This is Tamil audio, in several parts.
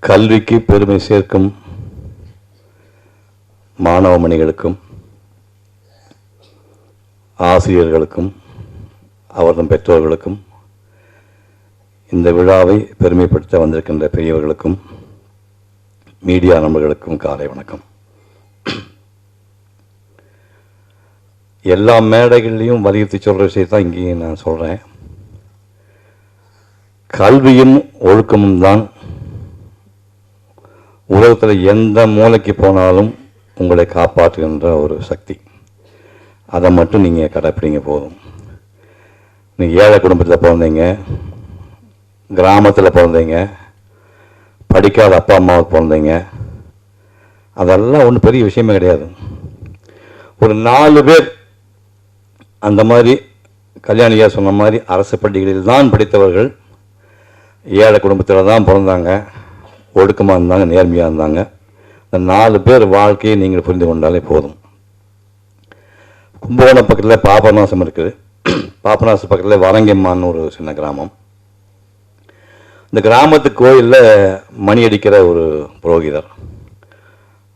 கல்விக்கு பெருமை சேர்க்கும் மாணவமணிகளுக்கும் ஆசிரியர்களுக்கும் அவர்தம் பெற்றோர்களுக்கும் இந்த விழாவை பெருமைப்படுத்த வந்திருக்கின்ற பெரியவர்களுக்கும் மீடியா நண்பர்களுக்கும் காலை வணக்கம். எல்லா மேடைகள்லையும் வலியுறுத்தி சொல்கிற விஷயத்தான் இங்கேயும் நான் சொல்கிறேன். கல்வியும் ஒழுக்கமும் தான் உலகத்தில் எந்த மூலைக்கு போனாலும் உங்களை காப்பாற்றுகின்ற ஒரு சக்தி. அதை மட்டும் நீங்கள் கடைப்பிடிங்க போதும். நீங்கள் ஏழை குடும்பத்தில் பிறந்தீங்க, கிராமத்தில் பிறந்தீங்க, படிக்காத அப்பா அம்மாவுக்கு பிறந்தீங்க, அதெல்லாம் ஒன்றும் பெரிய விஷயமே கிடையாது. ஒரு 4 பேர் அந்த மாதிரி கல்யாணியா சொன்ன மாதிரி அரசு பள்ளிகளில் தான் படித்தவர்கள் ஏழை குடும்பத்தில் தான் பிறந்தாங்க, ஒழுக்கமாக இருந்தாங்க, நேர்மையாக இருந்தாங்க. இந்த 4 பேர் வாழ்க்கையை நீங்கள் புரிந்து கொண்டாலே போதும். கும்பகோணம் பக்கத்தில் பாபநாசம் இருக்குது. பாபநாசம் பக்கத்தில் வரங்கம்மான்னு ஒரு சின்ன கிராமம். இந்த கிராமத்து கோயிலில் மணி அடிக்கிற ஒரு புரோகிதர்.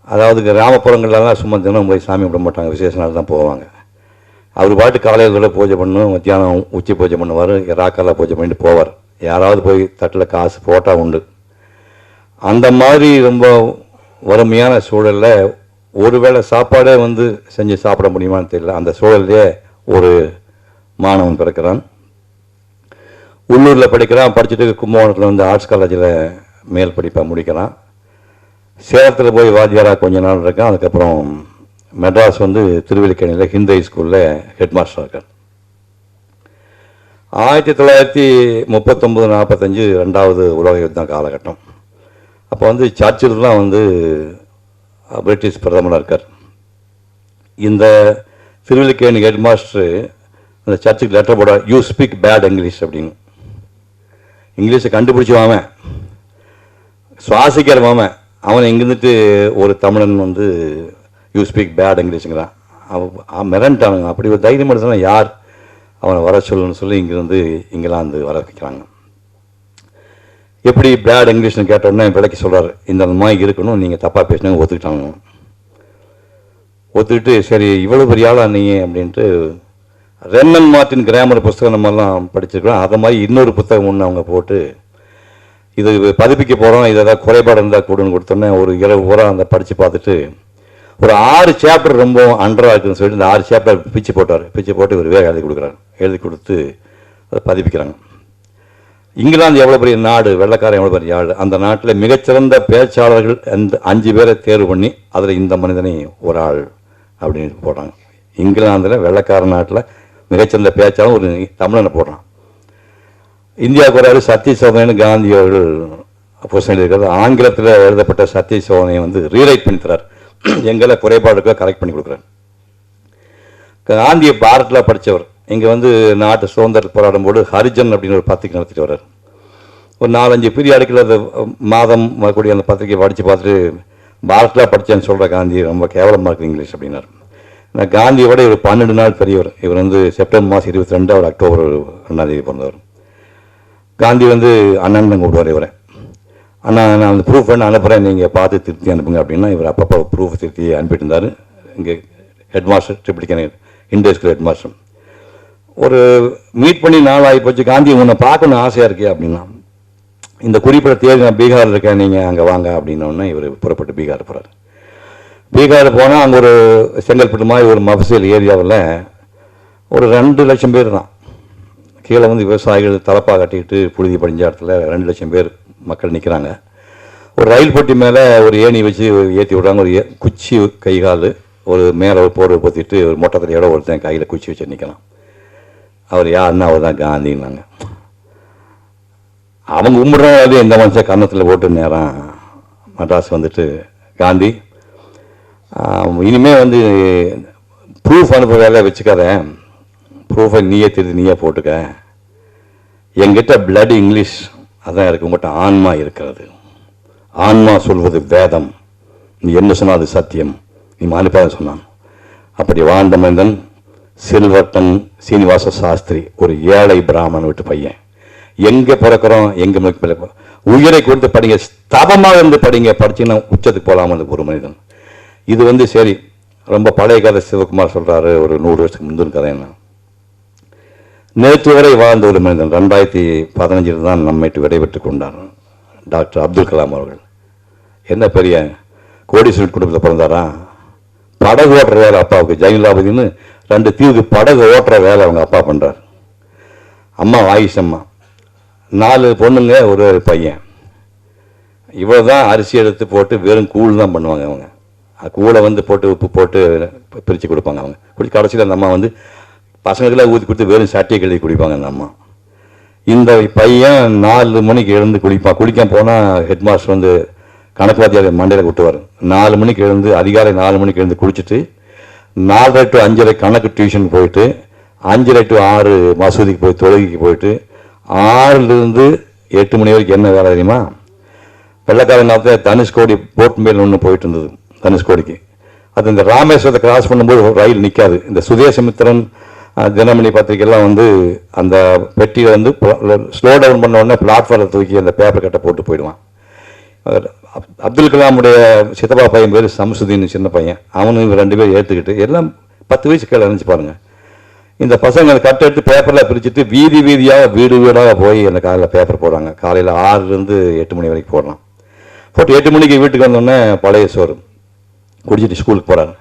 அதாவது கிராமப்புறங்கள்லாம் சும்மா தினம் போய் சாமி விட மாட்டாங்க, விசேஷ நாள் தான் போவாங்க. அவர் பாட்டு காலையில் கூட பூஜை பண்ணும், மத்தியானம் உச்சி பூஜை பண்ணுவார், ராக்கால பூஜை பண்ணிட்டு போவார். யாராவது போய் தட்டில் காசு போட்டால் உண்டு. அந்த மாதிரி ரொம்ப வறுமையான சூழலில் ஒருவேளை சாப்பாடே செஞ்சு சாப்பிட முடியுமான்னு தெரியல. அந்த சூழல்லையே ஒரு மாணவன் பிறக்கிறான். உள்ளூரில் படிக்கிறான். படிச்சுட்டு கும்பகோணத்தில் ஆர்ட்ஸ் காலேஜில் மேல் படிப்பாக முடிக்கிறான். சேலத்தில் போய் வாத்தியாராக கொஞ்ச நாள் இருக்கான். அதுக்கப்புறம் மெட்ராஸ் திருவல்லிக்கேணியில் ஹிந்து ஹைஸ்கூலில் ஹெட் மாஸ்டர் இருக்கார். 1939-45 2வது உலக யுத்தம் காலகட்டம். அப்போ சர்ச்சில் தான் பிரிட்டிஷ் பிரதமராக இருக்கார். இந்த திருவல்லிக்கேணி ஹெட் மாஸ்டர் அந்த சர்ச்சுக்கு லெட்டர் போட, யூ ஸ்பீக் பேட் இங்கிலீஷ் அப்படின்னு. இங்கிலீஷை கண்டுபிடிச்சி வாமன், சுவாசிக்கிற மாமன். அவன் இங்கிருந்துட்டு ஒரு தமிழன் யூ ஸ்பீக் பேட் இங்கிலீஷுங்கிறான். அவன் மிரண்டானுங்க. அப்படி ஒரு தைரியம் எடுத்தனா யார் அவனை வர சொல்லுன்னு சொல்லி இங்கிலாந்து வர வைக்கிறாங்க. எப்படி பேட் இங்கிலீஷ்னு கேட்டோன்னே விலைக்கு சொல்கிறார், இந்த மாதிரி இருக்கணும், நீங்கள் தப்பாக பேசினாங்க. ஒத்துக்கிட்டாங்க. ஒத்துக்கிட்டு சரி இவ்வளோ பெரிய ஆளா நீங்கள் அப்படின்ட்டு ரென்னன் மார்ட்டின் கிராமர் புஸ்தகம் நம்மெல்லாம் படிச்சிருக்கிறோம். அதை மாதிரி இன்னொரு புத்தகம் ஒன்று அவங்க போட்டு இது பதிப்பிக்க போகிறோம், இது ஏதாவது குறைபாடு இருந்தால் கூடன்னு கொடுத்தோன்னே ஒரு இரவு பூரா அந்த படித்து பார்த்துட்டு ஒரு 6 சாப்டர் ரொம்ப அண்டராக இருக்குதுன்னு சொல்லிட்டு இந்த 6 சாப்டர் பிச்சு போட்டார். பிச்சு போட்டு ஒரு வேலை எழுதி கொடுக்குறாரு. எழுதி கொடுத்து அதை பதிப்பிக்கிறாங்க. இங்கிலாந்து எவ்வளோ பெரிய நாடு, வெள்ளைக்காரன் எவ்வளோ பெரிய ஆள். அந்த நாட்டில் மிகச்சிறந்த பேச்சாளர்கள் அந்த 5 பேரை தேர்வு பண்ணி அதில் இந்த மனிதனை ஒரு ஆள் அப்படின்னு போடுறாங்க. இங்கிலாந்தில் வெள்ளைக்கார நாட்டில் மிகச்சிறந்த பேச்சாளர் ஒரு தமிழனை போடுறான். இந்தியாவுக்கு ஒரு ஆள் சத்திய சோதனைன்னு காந்தி அவர்கள் புஸ்தகம் எழுதியிருக்கிறது. ஆங்கிலத்தில் எழுதப்பட்ட சத்திய சோதனையை ரீரைட் பண்ணி தரார். எங்களை குறைபாடுக்க கரெக்ட் பண்ணி கொடுக்குறாரு. காந்தியை பாரத்தில் படித்தவர். இங்கே நாட்டு சுதந்திர போராடும் போது ஹரிஜன் அப்படின்னு ஒரு பத்திரிக்கை நடத்திட்டு வர்றார். ஒரு 4-5 பீரியாடுக்கில் அந்த மாதம் கூடிய அந்த பத்திரிக்கை படித்து பார்த்துட்டு பாரத்தில் படித்தேன்னு சொல்கிற காந்தி ரொம்ப கேவலமாக இருக்குது இங்கிலீஷ் அப்படின்னார். நான் காந்தியோட இவர் 12 நாள் பெரியவர். இவர் செப்டம்பர் மாதம் 22, அவர் அக்டோபர் 2ஆம் பிறந்தவர். காந்தி அண்ணன் கூப்பிடுவார் இவரை. அண்ணா நான் அந்த ப்ரூஃப் பண்ண அனுப்புகிறேன், நீங்கள் பார்த்து திருத்தி அனுப்புங்க அப்படின்னா இவர் அப்பப்போ ப்ரூஃப் திருத்தி அனுப்பிட்டு இருந்தார். இங்கே head master Triplicane Indian school head master ஒரு மீட் பண்ணி நாள் ஆகி போச்சு. காந்தி உன்னை பார்க்கணும் ஆசையாக இருக்கே அப்படின்னா, இந்த குறிப்பிட்ட தேதி நான் பீகார் இருக்கேன், நீங்கள் அங்கே வாங்க அப்படின்னோடனே இவர் புறப்பட்டு பீகார் போகிறார். பீகார் போனால் அங்கே ஒரு செங்கல்பட்டு மாதிரி ஒரு மஃபசல் ஏரியாவில் ஒரு 2 லட்சம் பேர் தான். கீழே விவசாயிகள் தலப்பாக கட்டிக்கிட்டு புழுதி படிஞ்ச இடத்துல 2 லட்சம் பேர் மக்கள் நிற்கிறாங்க. ஒரு ரயில் பெட்டி மேலே ஒரு ஏணி வச்சு ஏற்றி விடுறாங்க. ஒரு குச்சி கைகால் ஒரு மேலே ஒரு போர்வை பொத்திட்டு ஒரு மொட்டத்தில் இடம் ஒருத்தன் கையில் குச்சி வச்சு நிற்கலாம். அவர் யாருன்னா அவர் தான் காந்தின்னாங்க. அவங்க கும்பிட்றாங்க. இந்த மனுஷன் கன்னத்தில் போட்டு நேரம் மெட்ராஸ் காந்தி இனிமேல் ப்ரூஃப் அனுப்புற வேலையை வச்சுக்காத, ப்ரூஃபை நீயே திருத்தி நீயே போட்டுக்க. என்கிட்ட பிளட் இங்கிலீஷ் அதான் இருக்குது, உங்கள்கிட்ட ஆன்மா இருக்கிறது. ஆன்மா சொல்வது வேதம், நீ என்ன சொன்னால் அது சத்தியம், நீ மானிப்பாத சொன்னான். அப்படி வாழ்ந்த மனிதன் சில்வர்டன் சீனிவாச சாஸ்திரி, ஒரு ஏழை பிராமணன் வீட்டு பையன். எங்கே பிறக்கிறோம், எங்கே பிறக்கிறோம், உயிரை கொடுத்து படிங்க, ஸ்தபமாக இருந்து படிங்க, படிச்சிங்கன்னா உச்சத்துக்கு போகலாம் அந்த ஒரு மனிதன். இது வந்து சரி, ரொம்ப பழைய கதை. சிவகுமார் சொல்கிறாரு, ஒரு 100 வருஷத்துக்கு முந்தின கதை. என்ன, நேற்று வரை வாழ்ந்த ஒரு மனிதன் 2015 தான் நம்மைட்டு விடைபெற்று கொண்டார். டாக்டர் அப்துல் கலாம் அவர்கள். என்ன பெரிய கோடீஸ்வரன் குடும்பத்தில் பிறந்தாரா? படகு ஓட்டுற வேலை அப்பாவுக்கு, ஜெயலலிதாபதினு 2 தீவுக்கு படகு ஓட்டுற வேலை அவங்க அப்பா பண்ணுறார். அம்மா ஆயிஷம்மா, 4 பொண்ணுங்க, ஒரு பையன். இவ்வளோ தான் அரிசி எடுத்து போட்டு வெறும் கூழ் தான் பண்ணுவாங்க அவங்க. கூழை வந்து போட்டு உப்பு போட்டு பிரித்து கொடுப்பாங்க அவங்க. குடிச்சு கடைசியில் அந்த அம்மா வந்து பசங்களுக்கெல்லாம் ஊற்றி கொடுத்து வெறும் சட்டியை கழுவி குடிப்பாங்க அந்த அம்மா. இந்த பையன் 4 மணிக்கு எழுந்து குளிப்பான். குளிக்க போனால் ஹெட் மாஸ்டர் வந்து கணக்கு வாத்தியார் மண்டையில் விட்டுவார். 4 மணிக்கு எழுந்து, அதிகாலை 4 மணிக்கு எழுந்து குளிச்சுட்டு 4:30 to 5:30 கணக்கு டியூஷன் போயிட்டு 5:30 to 6 மசூதிக்கு போய் தொழுகைக்கு போயிட்டு 6லிருந்து 8 மணி வரைக்கும் என்ன வேலை தெரியுமா? வெள்ளக்காரன் காலத்தில் தனுஷ்கோடி போட் மேல் ஒன்று போயிட்டு இருந்தது. தனுஷ்கோடிக்கு அது இந்த ராமேஸ்வரத்தை கிராஸ் பண்ணும்போது ரயில் நிற்காது. இந்த சுதேசமித்திரன், தினமணி பத்திரிகைலாம் வந்து அந்த பெட்டியை வந்து ஸ்லோ டவுன் பண்ண உடனே பிளாட்ஃபார்மில் தூக்கி அந்த பேப்பர் கட்டை போட்டு போயிடுவான். அப்துல் கலாமுடைய சித்தப்பா பையன் பேர் சம்சுதீன், சின்ன பையன். அவனு 2 பேர் ஏற்றுக்கிட்டு, எல்லாம் 10 வயசு கீழே நினச்சி பாருங்கள். இந்த பசங்க அந்த கட்டை எடுத்து பேப்பரில் பிரிச்சுட்டு வீதி வீதியாக வீடு வீடாக போய் அந்த காலையில் பேப்பர் போடுறாங்க. காலையில் 6லிருந்து 8 மணி வரைக்கும் போடலாம். போட்டு 8 மணிக்கு வீட்டுக்கு வந்தோடனே பழைய சோறு குடிச்சிட்டு ஸ்கூலுக்கு போகிறாங்க.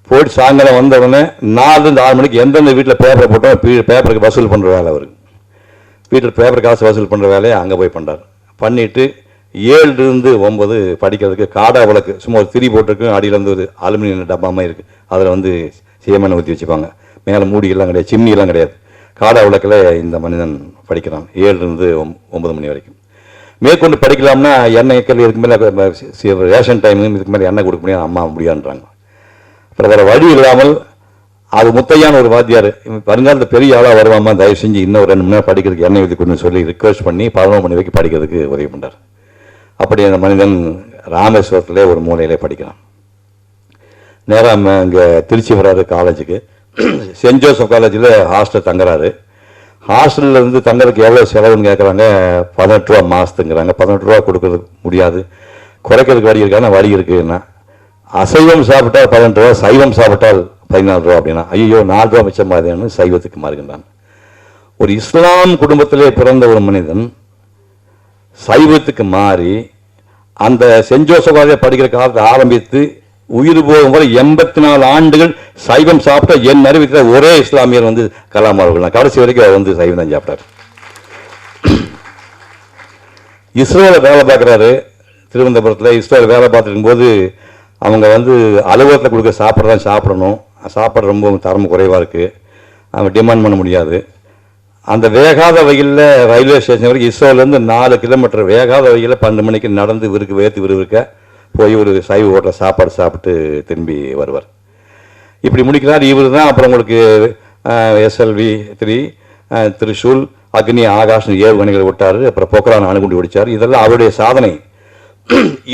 போயிட்டு சாயங்காலம் வந்தவுடனே 4லிருந்து 6 மணிக்கு எந்தெந்த வீட்டில் பேப்பரை போட்டோம் பேப்பருக்கு வசூல் பண்ணுற வேலை அவருக்கு. வீட்டில் பேப்பர் காசு வசூல் பண்ணுற வேலையை அங்கே போய் பண்ணுறாரு. பண்ணிவிட்டு 7லிருந்து 9 படிக்கிறதுக்கு காடா விளக்கு, சும்மா ஒரு திரி போட்டிருக்கு, அடியிலேருந்து ஒரு அலுமினியம் டப்பாமல் இருக்குது, அதில் வந்து சீமெண்ணெய் ஊற்றி வச்சுப்பாங்க. மேலே மூடியெல்லாம் கிடையாது, சிம்னியெல்லாம் கிடையாது. காடா விளக்கில் இந்த மனிதன் படிக்கிறான் 7லிருந்து 9 மணி வரைக்கும். மேற்கொண்டு படிக்கலாம்னா எண்ணெய் எக்கல் இதுக்கு மேலே ரேஷன் டைமு இதுக்கு மேலே எண்ணெய் கொடுக்க முடியாது, அம்மா முடியாதுன்றாங்க. அப்புறம் வேறு வழி இல்லாமல் அது முத்தையான ஒரு வாத்தியார், வருங்காலத்தில் பெரிய ஆளாக வருவாமா, தயவு செஞ்சு இன்னும் 2 மணி நேரம் படிக்கிறதுக்கு எண்ணெய் ஊற்றி கொடுன்னு சொல்லி ரிக்வெஸ்ட் பண்ணி 11 மணி வரைக்கும் படிக்கிறதுக்கு உதவி பண்ணுறார். அப்படி அந்த மனிதன் ராமேஸ்வரத்தில் ஒரு மூலையிலே படிக்கிறான். நேராக இங்கே திருச்சி வர்றாரு காலேஜுக்கு. சென்ட் ஜோசப் காலேஜில் ஹாஸ்டல் தங்குறாரு. ஹாஸ்டலில் இருந்து தங்கறதுக்கு எவ்வளோ செலவுன்னு கேட்குறாங்க. 18 ரூபா மாதத்துங்கிறாங்க. 18 ரூபா கொடுக்கறதுக்கு முடியாது, குறைக்கிறதுக்கு வழி இருக்கான வழி இருக்குன்னா, அசைவம் சாப்பிட்டால் 18 ரூபா, சைவம் சாப்பிட்டால் 14 ரூபா அப்படின்னா, ஐயோ 4 ரூபா மிச்சம் மாதிரியானு சைவத்துக்கு மாறுகின்றான். ஒரு இஸ்லாம் குடும்பத்திலே பிறந்த ஒரு மனிதன் சைவத்துக்கு மாறி அந்த சென்ட் ஜோசப் காலேஜ் படிக்கிற காலத்தை ஆரம்பித்து உயிர் போகும் வரை 84 ஆண்டுகள் சைவம் சாப்பிட்ட என் அறிவித்த ஒரே இஸ்லாமியர் வந்து கலாம் அவர்கள். நான் கடைசி வரைக்கும் அவர் வந்து சைவம் தான் சாப்பிட்டார். இஸ்ரேல வேலை பார்க்குறாரு திருவனந்தபுரத்தில். இஸ்ரேல வேலை பார்த்துருக்கும் போது அவங்க வந்து அலுவலகத்தில் கொடுக்க சாப்பிட்றதான் சாப்பிடணும். சாப்பாடு ரொம்ப தரம் குறைவாக இருக்குது, அவங்க டிமாண்ட் பண்ண முடியாது. அந்த வேகாத வகையில் ரயில்வே ஸ்டேஷன் வரைக்கும் இஸ்ரோலேருந்து 4 கிலோமீட்டர் வேகாத வகையில் 12 மணிக்கு நடந்து வேர்த்து விறுவிறுக்க போய் ஒரு சைவ ஹோட்டலில் சாப்பாடு சாப்பிட்டு திரும்பி வருவார். இப்படி முடிக்கிறார். இவர் தான் அப்புறம் உங்களுக்கு SLV 3, திரிசூல், அக்னி, ஆகாஷ் ஏவுகணைகளை விட்டார். அப்புறம் பொக்ரான் அணுகுண்டு வெடிச்சார். இதெல்லாம் அவருடைய சாதனை.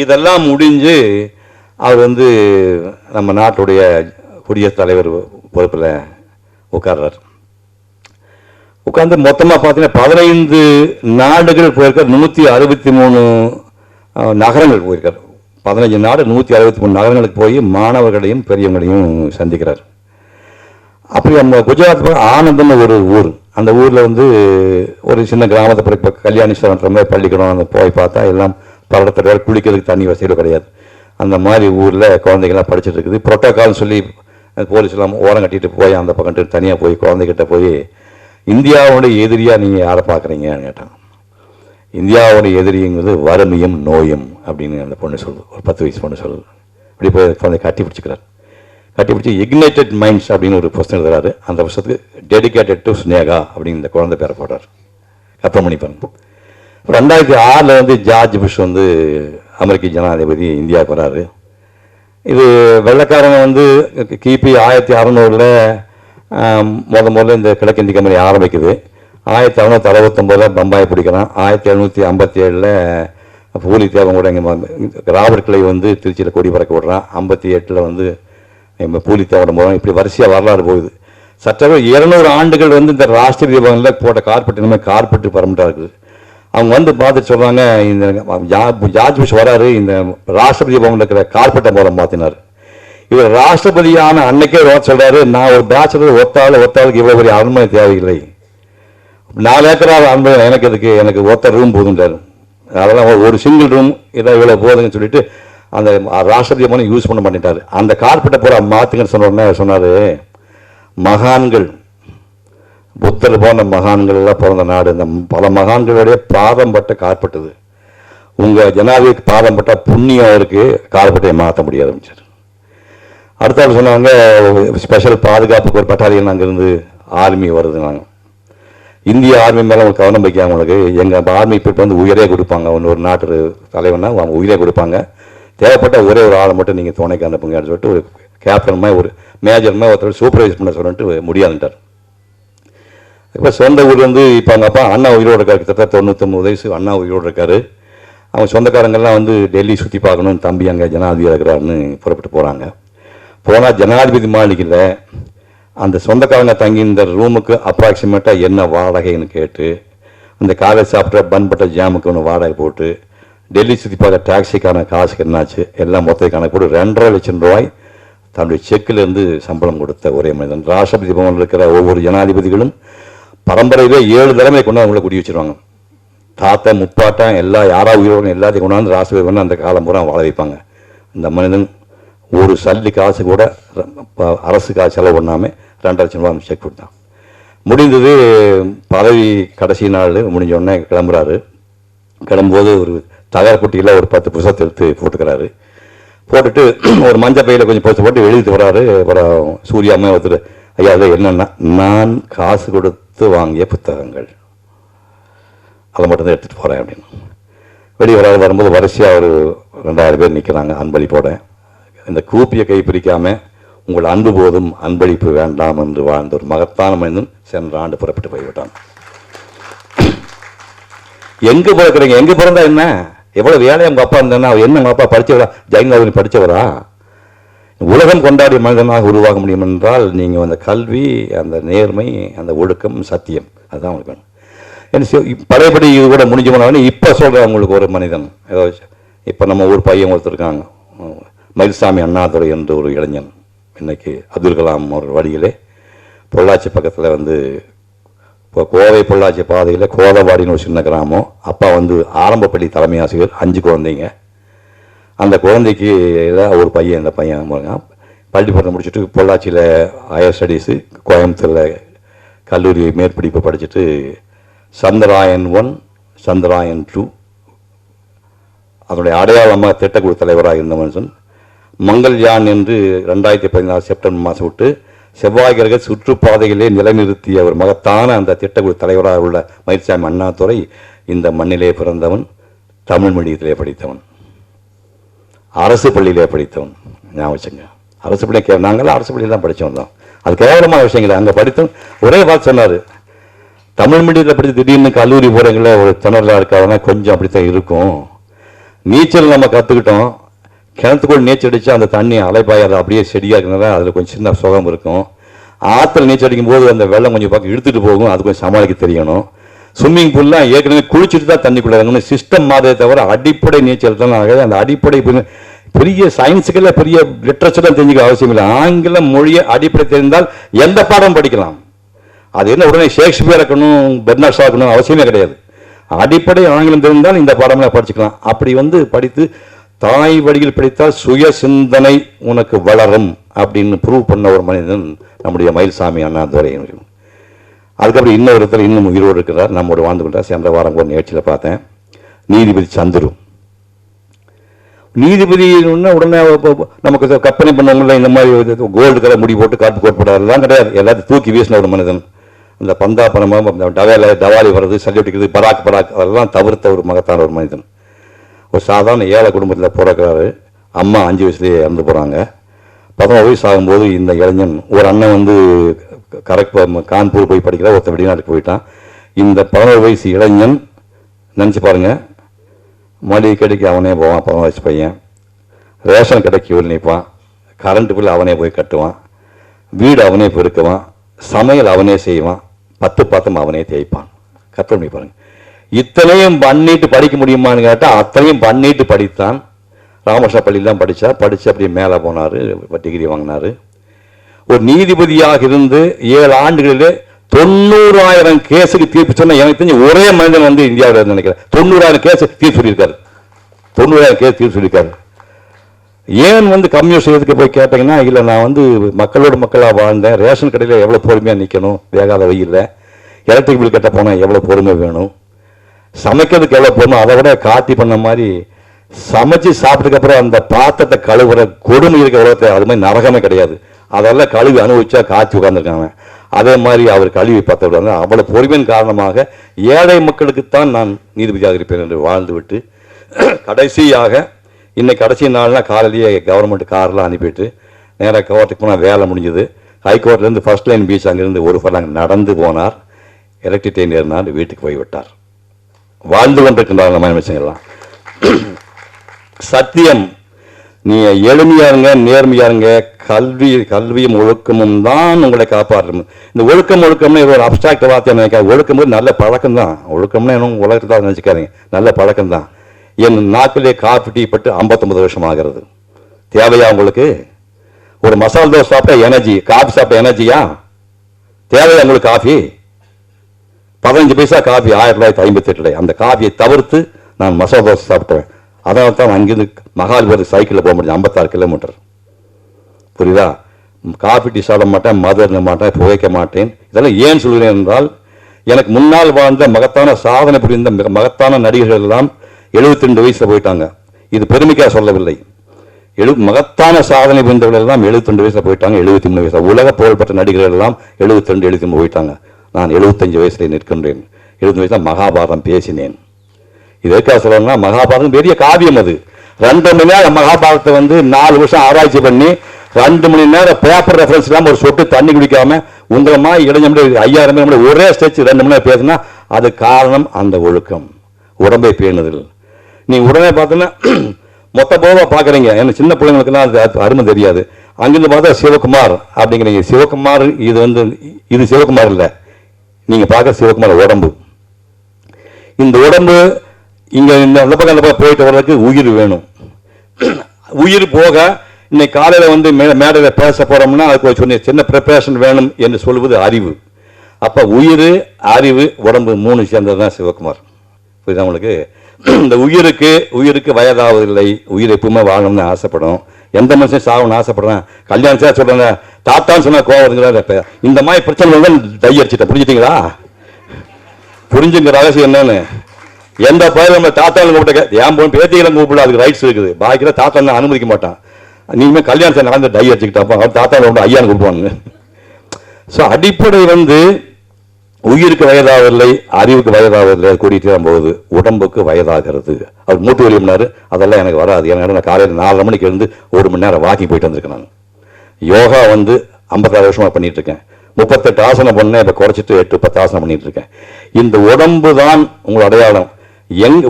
இதெல்லாம் முடிஞ்சு அவர் வந்து நம்ம நாட்டுடைய குடியரசுத் தலைவர் பொறுப்பில் உட்கார்றார். உட்கார்ந்து மொத்தமாக பார்த்தீங்கன்னா 15 நாடுகள் போயிருக்கார். 163 நகரங்கள் போயிருக்கார். 15 நாடு 163 நகரங்களுக்கு போய் மாணவர்களையும் பெரியவங்களையும் சந்திக்கிறார். அப்படி நம்ம குஜராத் ஆனந்தம்னு ஒரு ஊர். அந்த ஊரில் வந்து ஒரு சின்ன கிராமத்தை இப்போ கல்யாணேஸ்வரன்ற மாதிரி பள்ளிக்கூடம் அந்த போய் பார்த்தா எல்லாம் பரடத்தடையால் குளிக்கிறதுக்கு தண்ணி வசதியும் கிடையாது. அந்த மாதிரி ஊரில் குழந்தைகள்லாம் படிச்சுட்டு இருக்குது. புரோட்டோக்கால்னு சொல்லி போலீஸ்லாம் ஓரம் கட்டிட்டு போய் அந்த பக்கம் தனியாக போய் குழந்தைகிட்ட போய் இந்தியாவோட எதிரியாக நீங்கள் யாரை பார்க்குறீங்கன்னு கேட்டாங்க. இந்தியாவோட எதிரிங்கிறது வறுமையும் நோயும் அப்படின்னு அந்த பொண்ணு சொல்லுது. ஒரு 10 வயசு பொண்ணு சொல்லுது. இப்படி போய் குழந்தை கட்டி பிடிச்சிக்கிறார். கட்டி பிடிச்சி இக்னைட்டட் மைண்ட்ஸ் அப்படின்னு ஒரு புஸ்தகம் எழுதுறாரு. அந்த புஸ்தத்துக்கு டெடிகேட்டட் டு ஸ்னேகா அப்படின்னு இந்த குழந்தை பேரை போடுறார். கற்பனை பண்ணி பாருங்க. 2006 வந்து ஜார்ஜ் புஷ் வந்து அமெரிக்க ஜனாதிபதி இந்தியாவுக்கு வராரு. இது வெள்ளைக்காரங்க வந்து கிபி 1600 முதல்ல இந்த கிழக்கிந்திய கம்பெனி ஆரம்பிக்குது. 1669 பம்பாய் பிடிக்கிறான். 1757 பூலித்தேவன் கூட இங்கே ராபர்ட் கிளை வந்து திருச்சியில் கொடி பறக்க விடுறான். 58 வந்து பூலித்தேவன் போகிறான். இப்படி வரிசையாக வரலாறு போகுது. சற்றவே 200 ஆண்டுகள் வந்து இந்த ராஷ்டிரபதி பவனில் போட்ட கார்பெட் இனிமேல் கார்பெட்டு பரமட்டாக இருக்குது. அவங்க வந்து பார்த்துட்டு சொல்கிறாங்க, இந்த ஜார்ஜ் புஷ் வராரு, இந்த ராஷ்டிரபதி பவனில் இருக்கிற கார்பெட்டை மூலம் பார்த்தினார். இவர் ராஷ்டிரபதியான அன்னைக்கே சொல்கிறாரு, நான் ஒரு பேச்சுலர் ஒத்தாளுக்கு இவ்வளோ பெரிய அரண்மனை தேவையில்லை, 4 ஏக்கரால் அரண்மனை எனக்கு எதுக்கு, எனக்கு ஒத்த ரூம் போதுன்றார். அதெல்லாம் ஒரு சிங்கிள் ரூம் இதான் இவ்வளோ போதுன்னு சொல்லிட்டு அந்த ராஷ்டிரபதி பவனை யூஸ் பண்ண மாட்டேன்ட்டார். அந்த கார்பெட்டை பூரா மாற்றுங்கன்னு சொன்னார். மகான்கள், புத்தர் போன்ற மகான்கள் எல்லாம் பிறந்த நாடு, இந்த பல மகான்களுடைய பாதம் பட்ட கார்பெட்டுது. உங்கள் ஜனாதிபதிக்கு பாதம் பட்ட புண்ணியம் இருக்கு, கார்பெட்டை மாற்ற முடியாது அமைச்சர். அடுத்த சொன்னாங்க, ஸ்பெஷல் பாதுகாப்புக்கு ஒரு பட்டாலியன் அங்கேருந்து ஆர்மி வருது. நாங்கள் இந்திய ஆர்மி மேலே உங்களுக்கு கவனம் வைக்காம, உங்களுக்கு எங்கள் ஆர்மி இப்போ வந்து உயிரே கொடுப்பாங்க. ஒரு நாட்டு தலைவனா அவங்க உயிரே கொடுப்பாங்க, தேவைப்பட்ட ஒரே ஒரு ஆளை மட்டும் நீங்கள் துணைக்கு அனுப்புங்கன்னு சொல்லிட்டு ஒரு கேப்டன் மாதிரி ஒரு மேஜர் மாதிரி ஒருத்தர் சூப்பர்வைஸ் பண்ண சொல்லிட்டு முடியாதுன்ட்டார். இப்போ சொந்த ஊர் வந்து இப்போ அவங்க அப்பா அண்ணா உயிரோடு இருக்காரு, கிட்டத்தட்ட 99 வயசு அண்ணா உயிரோடு இருக்காரு. அவங்க சொந்தக்காரங்கள்லாம் வந்து டெல்லி சுற்றி பார்க்கணும், தம்பி அங்கே ஜனாதிபதி இருக்கிறாருன்னு புறப்பட்டு போகிறாங்க. போனால் ஜனாதிபதி மாளிகையில் அந்த சொந்தக்காரங்க தங்கி இந்த ரூமுக்கு அப்ராக்சிமேட்டாக என்ன வாடகைன்னு கேட்டு, அந்த காலேஜ் சாப்பிட்ற பன் பட்டர் ஜாமுக்கு ஒன்று வாடகை போட்டு, டெல்லி சுற்றி பார்க்க டாக்ஸிக்கான காசுக்கு என்னாச்சு எல்லாம் மொத்த கணக்கு போட்டு 2.5 லட்சம் ரூபாய் தன்னுடைய செக்கிலிருந்து சம்பளம் கொடுத்த ஒரே மனிதன். ராஷ்டிரபதி பவனில் இருக்கிற ஒவ்வொரு ஜனாதிபதிகளும் பரம்பரையிலே 7 தலைமை கொண்டு அவங்கள குடி வச்சுருவாங்க. தாத்தா முப்பாட்டம் எல்லாம் யாராவது உயிரோடு எல்லாத்தையும் கொண்டாந்து ராஷ்டிரபதி பவன் அந்த காலம் பூரா வாழ வைப்பாங்க. இந்த மனிதன் ஒரு சல்லி காசு கூட அரசு காசு செலவு பண்ணாமல் 2.5 லட்சம் ரூபா செக் கொடுத்தான். முடிந்தது பதவி கடைசி நாள் முடிஞ்சோடனே கிளம்புறாரு. கிளம்பும்போது ஒரு தகரக்குட்டியில் ஒரு 10 புத்தகத்தை எடுத்து போட்டுக்கிறாரு. போட்டுட்டு ஒரு மஞ்சள் பையில் கொஞ்சம் பரிசு போட்டு எழுதிட்டு வர்றாரு. அப்புறம் சூர்யாமே ஒருத்தர், ஐயா அது என்னென்னா, நான் காசு கொடுத்து வாங்கிய புத்தகங்கள், அதை மட்டும்தான் எடுத்துகிட்டு போகிறேன் அப்படின்னு வெளியே வராது. வரும்போது வரிசையாக ஒரு 2000 பேர் நிற்கிறாங்க அன்பளிப்போட. இந்த கூப்பியை கைப்பிடிக்காமல் உங்கள் அன்பு போதும் அன்பளிப்பு வேண்டாம் என்று வாழ்ந்த ஒரு மகத்தான மனிதன் சென்ற ஆண்டு புறப்பட்டு போய்விட்டான். எங்கே பிறக்கிறீங்க, எங்கே பிறந்தா என்ன, எவ்வளோ வேலையை உங்கள் அப்பா இருந்தேன்னா என்ன, உங்கள் அப்பா படித்தவரா, ஜெயலலிதா படித்தவரா? உலகம் கொண்டாடிய மனிதனாக உருவாக முடியும் என்றால் நீங்கள் அந்த கல்வி, அந்த நேர்மை, அந்த ஒழுக்கம், சத்தியம், அதுதான் உங்களுக்கு வேணும். என்ன பழையபடி இது கூட முடிஞ்சு போனாலும் இப்போ சொல்கிறேன் உங்களுக்கு ஒரு மனிதன். ஏதோ இப்போ நம்ம ஊர் பையன் ஒருத்தர் இருக்காங்க, மயில்சாமி அண்ணாதுரை என்று ஒரு இளைஞன். இன்னைக்கு அப்துல் கலாம் ஒரு வழியிலே பொள்ளாச்சி பக்கத்தில் வந்து இப்போ கோவை பொள்ளாச்சி பாதையில் கோதவாடின்னு ஒரு சின்ன கிராமம். அப்பா வந்து ஆரம்ப பள்ளி தலைமை ஆசிரியர், 5 குழந்தைங்க. அந்த குழந்தைக்கு ஒரு பையன், இந்த பையன் பள்ளிப்படம் முடிச்சுட்டு பொள்ளாச்சியில் ஹையர் ஸ்டடீஸு, கோயம்புத்தூரில் கல்லூரி மேற்படிப்பு படிச்சுட்டு சந்திராயன் 1 சந்திராயன் 2 அதனுடைய அடையாளமாக திட்டக்குழு தலைவராக இருந்த மனுஷன். மங்கள்யான் என்று 2016 செப்டம்பர் மாதம் விட்டு செவ்வாய் கிரக சுற்றுப்பாதைகளே நிலைநிறுத்திய ஒரு மகத்தான அந்த திட்டக்குழு தலைவராக உள்ள மயில்சாமி அண்ணாதுரை இந்த மண்ணிலே பிறந்தவன், தமிழ் மீடியத்திலே படித்தவன், அரசு பள்ளியிலே படித்தவன். ஞாபகம் வச்சுங்க, அரசு பள்ளி நாங்களாம் அரசு பள்ளியில் தான் படித்தவன் தான். அது கேவலமான விஷயங்கள் அங்கே படித்தோம். ஒரே பார்த்து சொன்னார், தமிழ் மீடியத்தில் படித்து திடீர்னு கல்லூரி போகிறவங்கள ஒரு திணறலாக இருக்காதுன்னா கொஞ்சம் அப்படித்தான் இருக்கும். நீச்சல் நம்ம கற்றுக்கிட்டோம், கிணத்துக்குள் நீச்சல் அடித்தா அந்த தண்ணி அலைப்பாயாது, அப்படியே செடியாக இருக்கிறதா அதில் கொஞ்சம் சின்ன சுகம் இருக்கும். ஆற்றுல நீச்சல் அடிக்கும் போது அந்த வெள்ளம் கொஞ்சம் பக்கம் இழுத்துட்டு போகும், அது கொஞ்சம் சமாளிக்க தெரியணும். ஸ்விம்மிங் பூல்லாம் ஏற்கனவே குளிச்சுட்டு தான் தண்ணிக்குள்ளே இறங்கணும், சிஸ்டம் மாதிரி தவிர அடிப்படை நீச்சல் தான் ஆகுது. அந்த அடிப்படை பெரிய சயின்ஸுக்கெல்லாம் பெரிய லிட்ரேச்சர்லாம் தெரிஞ்சுக்க அவசியம் இல்லை. ஆங்கில மொழியை அடிப்படை தெரிந்தால் எந்த பாடம் படிக்கலாம். அது என்ன உடனே ஷேக்ஸ்பியர் இருக்கணும், பெர்னாட் ஷா இருக்கணும் அவசியமே கிடையாது. அடிப்படை ஆங்கிலம் தெரிந்தால் இந்த பாடம்லாம் படிச்சுக்கலாம். அப்படி வந்து படித்து தாய் வழியில் படித்தால் சுய சிந்தனை உனக்கு வளரும் அப்படின்னு ப்ரூவ் பண்ண ஒரு மனிதன் நம்முடைய மயில்சாமி அண்ணாதுரை. அதுக்கப்புறம் இன்னொருத்தர் இன்னும் உயிரோடு இருக்கிறார், நம்மோடு வாழ்ந்து கொண்டார். சென்ற வாரம் ஒரு நிகழ்ச்சியில் பார்த்தேன், நீதிபதி சந்துரு. நீதிபதி உடனே நமக்கு கற்பனை பண்ணவங்கள இந்த மாதிரி கோல்டு கலர் முடி போட்டு காப்பு கோட்படாதெல்லாம் கிடையாது. எல்லாத்தையும் தூக்கி வீசின ஒரு மனிதன். இந்த பந்தா பணமாக டவாலி வர்றது, சல்யூட்டிக்கிறது, பராக் அதெல்லாம் தவிர்த்த ஒரு மகத்தான ஒரு மனிதன். ஒரு சாதாரண ஏழை குடும்பத்தில் பிறக்கிறாரு. அம்மா 5 வயசுலேயே இறந்து போகிறாங்க. 19 வயசு ஆகும்போது இந்த இளைஞன், ஒரு அண்ணன் வந்து கான்பூர் போய் படிக்கிற, ஒருத்தர் வெளிநாட்டுக்கு போயிட்டான். இந்த 11 வயசு இளைஞன் நினச்சி பாருங்க, மளிகை கடைக்கு அவனே போவான், 11 வயசு பையன். ரேஷன் கடைக்கு நிற்பான், கரண்ட் பில் அவனே போய் கட்டுவான், வீடு அவனே பெருக்குவான், சமையல் அவனே செய்வான், 10 பாத்திரம் அவனே தேய்ப்பான். கற்பனை பாருங்க. இத்தனையும் பண்ணிட்டு படிக்க முடியுமான்னு கேட்டால் அத்தனையும் பண்ணிட்டு படித்தான். ராமகிருஷ்ண பள்ளியெல்லாம் படித்து அப்படியே மேலே போனார், டிகிரி வாங்கினார். ஒரு நீதிபதியாக இருந்து 7 ஆண்டுகளில் 90,000 கேஸுக்கு தீர்ப்பு சொன்ன எனக்கு தெரிஞ்ச ஒரே மனிதன் வந்து இந்தியாவில் நினைக்கிறேன். 90,000 கேஸ் தீர்ப்பு சொல்லியிருக்காரு. 90,000 கேஸ் தீர்ப்பு சொல்லியிருக்காரு. ஏன் வந்து கம்யூனிஸ்ட் இதுக்கு போய் கேட்டீங்கன்னா, இல்லை நான் வந்து மக்களோட மக்களாக வாழ்ந்தேன், ரேஷன் கடையில் எவ்வளோ பொறுமையாக நிற்கணும், வேகாத வெயில்ல, எலக்ட்ரிக் பில் கட்ட போனால் எவ்வளோ பொறுமை வேணும், சமைக்கிறதுக்கு எவ்வளோ பொறுமை, அதை விட காட்டி பண்ண மாதிரி சமைச்சு சாப்பிட்டதுக்கப்புறம் அந்த பாத்திரத்தை கழுவுற கொடுமை இருக்க உலகத்தை அது மாதிரி நரகமே கிடையாது. அதெல்லாம் கழுவி அனுபவிச்சா காய்ச்சி உட்கார்ந்துருக்காங்க. அதே மாதிரி அவர் கழுவி பார்த்தவர் அவ்வளோ பொறுமையின் காரணமாக ஏழை மக்களுக்குத்தான் நான் நீதிபதியாக இருப்பேன் என்று வாழ்ந்து விட்டு கடைசியாக இன்னைக்கு கடைசி நாள்னா காலையிலேயே கவர்மெண்ட் கார்லாம் அனுப்பிட்டு நேராக கோர்ட்டுக்கு போனால் வேலை முடிஞ்சது. ஹைகோர்ட்லேருந்து ஃபர்ஸ்ட் லைன் பீச் அங்கேருந்து ஒரு ஃபர்லாங் நடந்து போனார். எலக்ட்ரிக் ட்ரெயின் ஏறினார், வீட்டுக்கு போய்விட்டார். வாழ்ந்து கொண்டிருக்கின்றார் நம்ம விஷயங்கள்லாம். சத்தியம், நீ எளிமையா இருங்க, நேர்மையா இருங்க. கல்வியும் ஒழுக்கமும் தான் உங்களை காப்பாற்றும். இந்த ஒழுக்கம்னு ஒரு அப்டிராக்ட் வார்த்தை நினைக்காது. ஒழுக்கம் நல்ல பழக்கம் தான். ஒழுக்கம்னு என்ன உலகத்தை தான் நினைச்சுக்காதீங்க, நல்ல பழக்கம் தான். என் நாக்கிலே காஃபி டீ பட்டு 59 வருஷம் ஆகிறது. தேவையா உங்களுக்கு? ஒரு மசாலா தோசை சாப்பிட்டா எனர்ஜி, காஃபி சாப்பிட்டா எனர்ஜியா? தேவையா உங்களுக்கு காஃபி? 15 பைசா காஃபி 1958. அந்த காஃபியை தவிர்த்து நான் மசாலா தோசை சாப்பிட்டேன். அதனால தான் அங்கிருந்து மகாபலிபுரத்துக்கு சைக்கிளில் போக முடியும், 56 கிலோமீட்டர். புரியுதா? காஃபி டீ சாப்பிட மாட்டேன், மது அருந்த மாட்டேன், புகைக்க மாட்டேன். இதெல்லாம் ஏன் சொல்கிறேன் என்றால், எனக்கு முன்னால் வாழ்ந்த மகத்தான சாதனை புரிந்த மகத்தான நடிகர்கள் எல்லாம் 72 வயசுல போயிட்டாங்க. இது பெருமைக்காக சொல்லவில்லை. மகத்தான சாதனை புரிந்தவர்கள் எல்லாம் 72 வயசுல போயிட்டாங்க, 73 வயசுல. உலக புகழ்பெற்ற நடிகர்கள் எல்லாம் 72, 73 போயிட்டாங்க. நான் 75 வயசுல நிற்கின்றேன். 75 வயசுல மகாபாரதம் பேசினேன். இது எதுக்காக சொல்லணும்னா, மகாபாரதம் பெரிய காவியம். அது 2 மணி நேரம் மகாபாரதத்தை வந்து 4 வருஷம் ஆராய்ச்சி பண்ணி 2 மணி நேரம் பேப்பர் ரெஃபரன்ஸ் இல்லாமல் ஒரு சொட்டு தண்ணி குடிக்காம உங்களமா இளைஞர் 5000 பேர் ஒரே ஸ்டேஜ் 2 மணி நேரம் பேசுனா அது காரணம் அந்த ஒழுக்கம், உடம்பை பேணுதல். நீ உடனே பார்த்தீங்கன்னா மொத்த போவா பார்க்குறீங்க. ஏன்னா சின்ன பிள்ளைங்களுக்குலாம் அது அருமை தெரியாது. அங்கிருந்து பார்த்தா சிவகுமார் அப்படிங்கிறீங்க. சிவகுமார் இது வந்து இது சிவகுமார் இல்லை, நீங்கள் பார்க்க சிவகுமார் உடம்பு. இந்த உடம்பு இங்கே இந்த பக்கம் அந்த பக்கம் போயிட்டு வர்றதுக்கு உயிர் வேணும். உயிர் போக இன்னைக்கு காலையில் வந்து மேடையில் பேச போகிறோம்னா அதுக்கு சொன்ன சின்ன ப்ரிப்பரேஷன் வேணும் என்று சொல்வது அறிவு. அப்போ உயிர், அறிவு, உடம்பு 3 சேர்ந்தது தான் சிவகுமார். புரியுதா உங்களுக்கு? இந்த உயிருக்கு வயதாவதில்லை. உயிர் எப்பவுமே வாழணும்னு ஆசைப்படும். எந்த மனுஷன் சாகணும்னு ஆசைப்படுறேன். கல்யாணம் சார் சொல்றாங்க, தாத்தான்னு சொன்னா கோவம். இந்த மாதிரி பிரச்சனை வந்து டை அடிச்சுட்டேன். புரிஞ்சுட்டீங்களா? புரிஞ்சுங்க ரகசியம் என்னன்னு. எந்த பயிர் நம்ம தாத்தாலும் கூப்பிட்ட என் போன் பேத்திகளும் கூப்பிடல, அதுக்கு ரைட்ஸ் இருக்குது. பாக்கில தாத்தா அனுமதிக்க மாட்டான். நீங்க கல்யாணத்தை நடந்து டை அடிச்சுக்கிட்டா தாத்தா ஐயான்னு கூப்பிடுவாங்க. ஸோ அடிப்படை வந்து உயிருக்கு வயதாகவில்லை, அறிவுக்கு வயதாகவில்லை, கூட்டிகிட்டு தான் போகுது. உடம்புக்கு வயதாகிறது. அவர் மூட்டு வலினாரு, அதெல்லாம் எனக்கு வராது. ஏன்னா நான் காலையில் 4 மணிக்கு இருந்து 1 மணி நேரம் வாக்கிங் போயிட்டு வந்திருக்கேன். நான் யோகா வந்து 56 வருஷமா பண்ணிட்டு இருக்கேன். 38 ஆசனம் பண்ணேன், இப்போ குறைச்சிட்டு 8-10 ஆசனம் பண்ணிட்டு இருக்கேன். இந்த உடம்பு தான் உங்கள் அடையாளம்.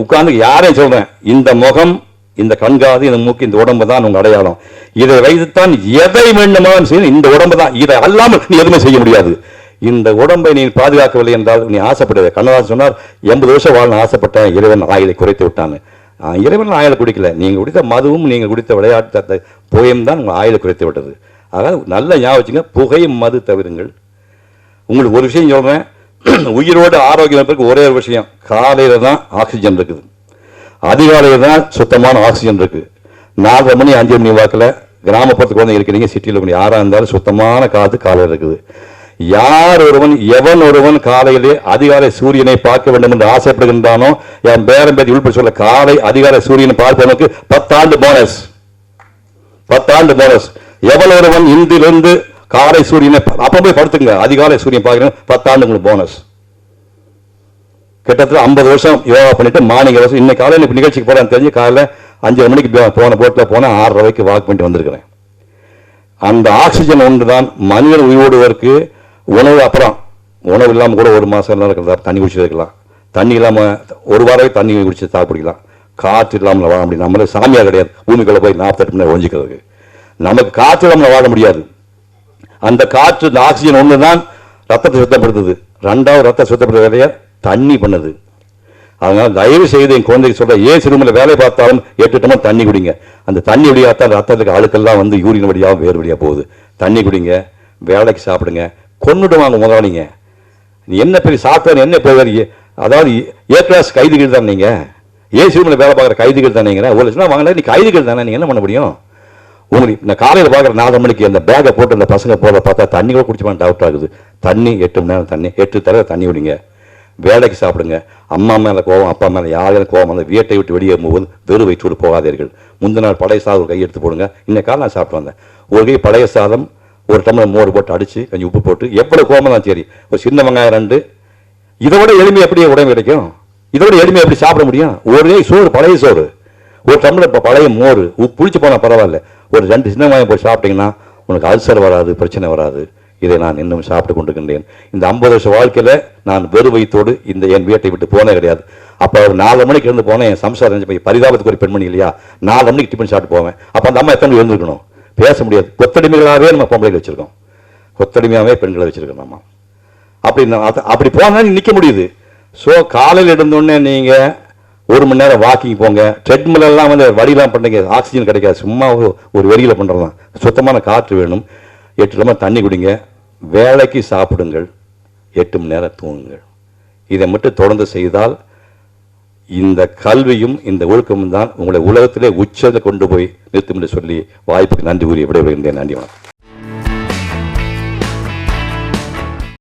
உட்கார்ந்து யாரையும் சொல்றேன், இந்த முகம், இந்த கண்காது, இந்த மூக்கு, இந்த உடம்பு தான் உங்க அடையாளம். இதை வைத்துத்தான் எதை வேண்டுமானாலும் செய்யணும். இந்த உடம்பு தான். இதை அல்லாமல் நீ எதுவுமே செய்ய முடியாது. இந்த உடம்பை நீ பாதுகாக்கவில்லை என்றால் நீ ஆசைப்படுவது. கண்ணதாசன் சொன்னார், 80 வருஷம் வாழ ஆசைப்பட்டேன், இறைவன் ஆயுளை குறைத்து விட்டான்னு. இறைவன் ஆயுளை குடிக்கல. நீங்கள் குடித்த மதுவும் நீங்கள் குடித்த விளையாட்டு புகையும் தான் உங்கள் ஆயுளை குறைத்து விட்டது. அதாவது நல்ல ஞாபகம் வச்சுங்க, புகையும் மது தவிருங்கள். உங்களுக்கு ஒரு விஷயம் சொல்றேன், உயிரோடு ஆரோக்கியம் இருப்பதற்கு ஒரே ஒரு விஷயம், காலையில தான் ஆக்சிஜன் இருக்குது, அதிகாலையில் தான் சுத்தமான ஆக்சிஜன் இருக்கு. 4 மணி 5 மணி வாக்கில் கிராமப்புறத்து குழந்தைங்க இருக்கிறீங்க, சிட்டியில் யாராக இருந்தாலும் சுத்தமான காற்று காலையில் இருக்குது. எவன் ஒருவன் காலையிலே அதிகாலை சூரியனை பார்க்க வேண்டும் என்று ஆசைப்படுகின்றானோ, என் பேரம் பேதி உள்பட சொல்ல, காலை அதிகாலை சூரியனை பார்ப்பதற்கு 10 ஆண்டு போனஸ். 10 ஆண்டு போனஸ். எவன் ஒருவன் இன்றிலிருந்து காலை சூரியனை அப்ப போய் படுத்துங்க, அதிகாலை சூரியன் பார்க்கணும், 10 ஆண்டு உங்களுக்கு போனஸ். கிட்டத்தட்ட 50 வருஷம் யோகா பண்ணிட்டு மார்னிங் வருஷம். இன்னைக்கு காலையில் நிகழ்ச்சிக்கு போறான்னு தெரிஞ்சு காலையில் 5 மணிக்கு போன போட்டில் போனால் 6:30 வரைக்கும் வாக் பண்ணிட்டு வந்திருக்கிறேன். அந்த ஆக்சிஜன் ஒன்று தான் மனிதன் உயிரோடுவதற்கு. உணவு அப்புறம் உணவு இல்லாமல் கூட 1 மாதம் இருக்கிறதா தண்ணி குடிச்சு இருக்கலாம். தண்ணி இல்லாமல் 1 வாரம் தண்ணி குடிச்சு சாப்பிடிக்கலாம். காற்று இல்லாமல் வாழ முடியும். நம்மளே சாமியார் கிடையாது, பூமிக்குள்ள போய் 48 மணி நேரம் ஒழிஞ்சிக்கிறதுக்கு. நமக்கு காற்று இல்லாமல் வாழ முடியாது. அந்த காற்று, இந்த ஆக்சிஜன் ஒன்று தான் ரத்தத்தை சுத்தப்படுத்துது. 2வது ரத்த சுத்தப்படுத்த வேலையை தண்ணி பண்ணுது. அதனால் தயவு செய்து என் குழந்தைக்கு சொல்ற, ஏன் சிறுமில் வேலை பார்த்தாலும் 8 டம்ளர் தண்ணி குடிங்க. அந்த தண்ணி வழியாத்தான் ரத்தத்துக்கு அழுக்கெல்லாம் வந்து யூரின் வழியாகவும் வேறு வழியாக போகுது. தண்ணி குடிங்க, வேலைக்கு சாப்பிடுங்க. கொண்டுடுவாங்க முதலாளிங்க. நீ என்ன பெரிய சாப்பிட்டு என்ன போய், அதாவது ஏ கிளாஸ் கைதிகள் தான் நீங்கள். ஏன் சிறுமில் வேலை பார்க்குற கைதிகள் தானேங்கிற. 1 லட்சம் வாங்கினா நீ கைதிகள் தானே, நீங்கள் என்ன பண்ண முடியும்? உங்களுக்கு இந்த காலையில் பார்க்குற 4 மணிக்கு அந்த பேக்கை போட்டு அந்த பசங்க போகிறத பார்த்தா தண்ணி கூட குடிச்சுப்பான்னு டவுட் ஆகுது. தண்ணி 8 மணி நேரம் தண்ணி, 8 தடவை தண்ணி விடுங்க. வேலைக்கு சாப்பிடுங்க. அம்மா மேலே கோவம், அப்பா மேலே யாரும் கோவம், அந்த வீட்டை விட்டு வெளியே போகும்போது வெறும் வயிற்றோடு போகாதீர்கள். முந்தின நாள் பழைய சாதம் ஒரு கை எடுத்து போடுங்க. இன்னைக்கு காலை நான் சாப்பிட்டு வந்தேன். ஒரு கை பழைய சாதம், 1 டம்ளர் மோர் போட்டு அடித்து கொஞ்சம் உப்பு போட்டு, எவ்வளோ கோவம் தான் சரி, ஒரு சின்ன வெங்காயம் 2. இதை விட எளிமையாக எப்படியே உடம்பு கிடைக்கும்? இதை விட எளிமையாக எப்படி சாப்பிட முடியும்? ஒரு கை சோறு, பழைய சோறு, 1 டம்ளர் இப்போ பழைய மோர், புளிச்சு போனால் பரவாயில்ல, ஒரு 2 சின்ன வெங்காயம் போய் சாப்பிட்டீங்கன்னா உனக்கு அல்சர் வராது, பிரச்சனை வராது. இதை நான் இன்னும் சாப்பிட்டு கொண்டிருக்கின்றேன். இந்த 50 வருஷ வாழ்க்கையில் நான் வெறு வயிற்றோடு இந்த என் வீட்டை விட்டு போனே கிடையாது. அப்போ ஒரு 4 மணிக்கு இருந்து போனேன். என் சம்சாரம் பரிதாபத்துக்கு ஒரு பெண்மணி இல்லையா, 4 மணிக்கு டிஃபன் சாப்பிட்டு போவேன். அப்போ அந்த அம்மா எத்தனை எழுந்திருக்கணும்? பேச முடியாது. கொத்தடிமைகளாகவே நம்ம பொம்பளைகள் வச்சிருக்கோம், கொத்தடிமையாகவே பெண்களை வச்சிருக்கோம் நம்ம. அப்படி போனால் நிற்க முடியுது. ஸோ காலையில் எழுந்தோடனே நீங்கள் 1 மணி நேரம் வாக்கிங் போங்க. ட்ரெட்மில்லாம் வந்து வழியெல்லாம் பண்ணுங்க, ஆக்சிஜன் கிடைக்காது. சும்மா ஒரு வெளியில் பண்ணுறது தான். சுத்தமான காற்று வேணும். 8 டம்ளர் தண்ணி குடிங்க. வேலைக்கு சாப்பிடுங்கள். 8 மணி நேரம் தூங்குங்கள். இதை மட்டும் தொடர்ந்து செய்தால் இந்த கல்வியும் இந்த ஒழுக்கமும் தான் உங்களை உலகத்திலே உச்சத்தை கொண்டு போய் நிறுத்தும் என்று சொல்லி வாய்ப்புக்கு நன்றி கூறி விடைபெறுகின்றேன். நன்றி, வணக்கம்.